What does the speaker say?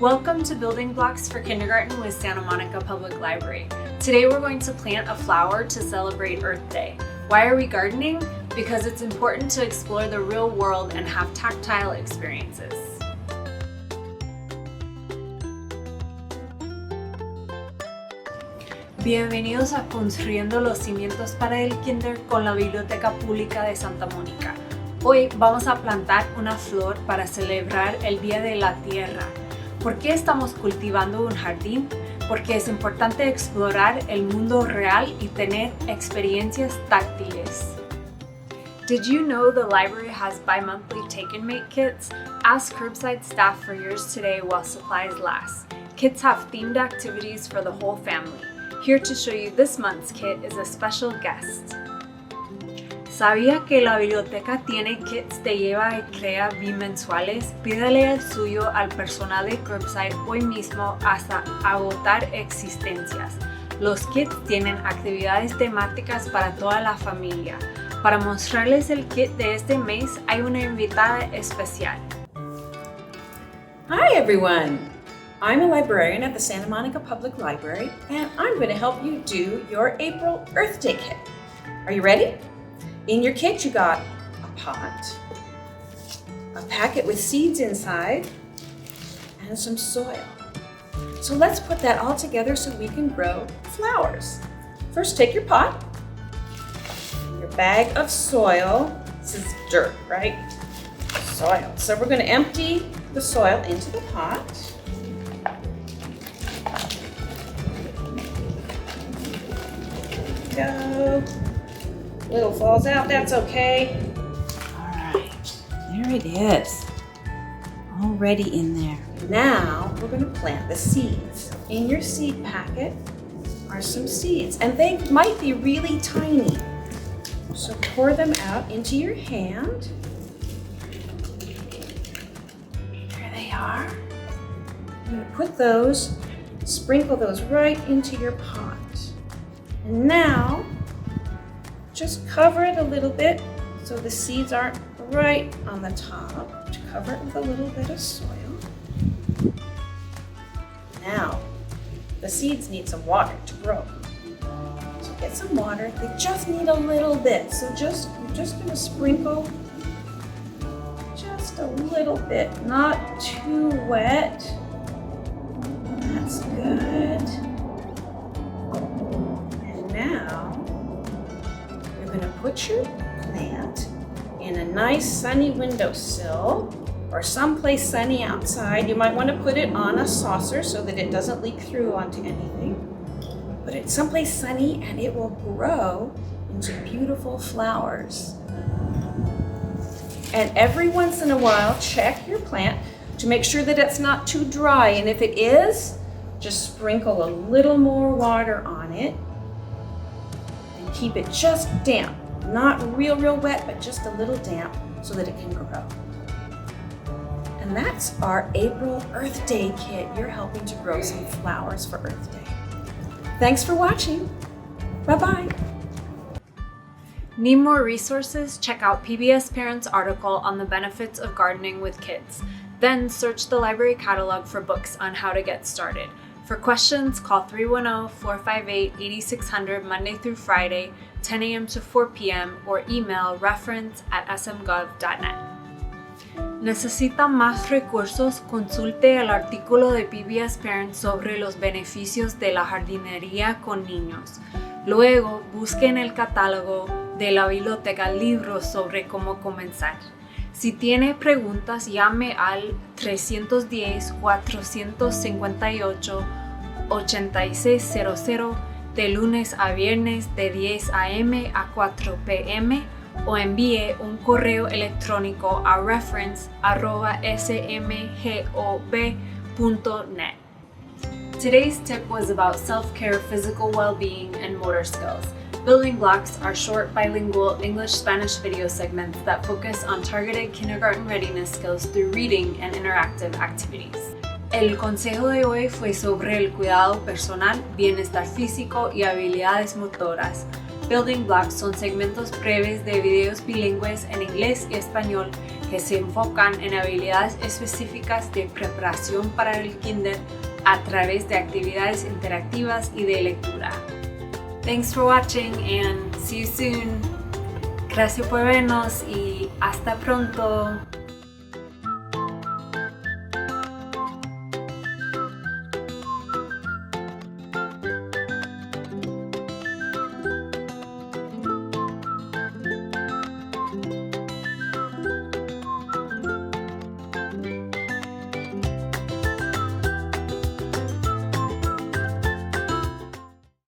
Welcome to Building Blocks for Kindergarten with Santa Monica Public Library. Today we're going to plant a flower to celebrate Earth Day. Why are we gardening? Because it's important to explore the real world and have tactile experiences. Bienvenidos a Construyendo los Cimientos para el Kinder con la Biblioteca Pública de Santa Mónica. Hoy vamos a plantar una flor para celebrar el Día de la Tierra. ¿Por qué estamos cultivando un jardín? Porque es importante explorar el mundo real y tener experiencias táctiles. Did you know the library has bi-monthly take and make kits? Ask curbside staff for yours today while supplies last. Kits have themed activities for the whole family. Here to show you this month's kit is a special guest. ¿Sabía que la biblioteca tiene kits de lleva y crea bimensuales? Pídale el suyo al personal de curbside hoy mismo hasta agotar existencias. Los kits tienen actividades temáticas para toda la familia. Para mostrarles el kit de este mes hay una invitada especial. Hi everyone! I'm a librarian at the Santa Monica Public Library and I'm going to help you do your April Earth Day kit. Are you ready? In your kit you got a pot, a packet with seeds inside, and some soil. So let's put that all together so we can grow flowers. First take your pot, your bag of soil. This is dirt, right? Soil. So we're going to empty the soil into the pot. Go. Little falls out, that's okay. All right, there it is. Already in there. Now we're going to plant the seeds. In your seed packet are some seeds, and they might be really tiny. So pour them out into your hand. There they are. I'm going to put those, sprinkle those right into your pot. And now, just cover it a little bit so the seeds aren't right on the top. Just cover it with a little bit of soil. Now, the seeds need some water to grow. So get some water. They just need a little bit. So you're just going to sprinkle just a little bit, not too wet. That's good. Now, you're going to put your plant in a nice sunny windowsill or someplace sunny outside. You might want to put it on a saucer so that it doesn't leak through onto anything. Put it someplace sunny and it will grow into beautiful flowers. And every once in a while, check your plant to make sure that it's not too dry. And if it is, just sprinkle a little more water on it. Keep it just damp, not real wet, but just a little damp so that it can grow. And that's our April Earth Day kit. You're helping to grow some flowers for Earth Day. Thanks for watching. Bye-bye. Need more resources? Check out PBS Parents' article on the benefits of gardening with kids. Then search the library catalog for books on how to get started. For questions, call 310-458-8600 Monday through Friday, 10 a.m. to 4 p.m. or email reference@smgov.net. ¿Necesita más recursos? Consulte el artículo de PBS Parents sobre los beneficios de la jardinería con niños. Luego, busque en el catálogo de la biblioteca libros sobre cómo comenzar. Si tiene preguntas, llame al 310-458-8600 de lunes a viernes de 10 a.m. a 4 p.m. o envíe un correo electrónico a reference@smgov.net. Today's tip was about self-care, physical well-being, and motor skills. Building Blocks are short bilingual English-Spanish video segments that focus on targeted kindergarten readiness skills through reading and interactive activities. El consejo de hoy fue sobre el cuidado personal, bienestar físico y habilidades motoras. Building Blocks son segmentos breves de videos bilingües en inglés y español que se enfocan en habilidades específicas de preparación para el kinder a través de actividades interactivas y de lectura. Thanks for watching and see you soon. Gracias por vernos y hasta pronto.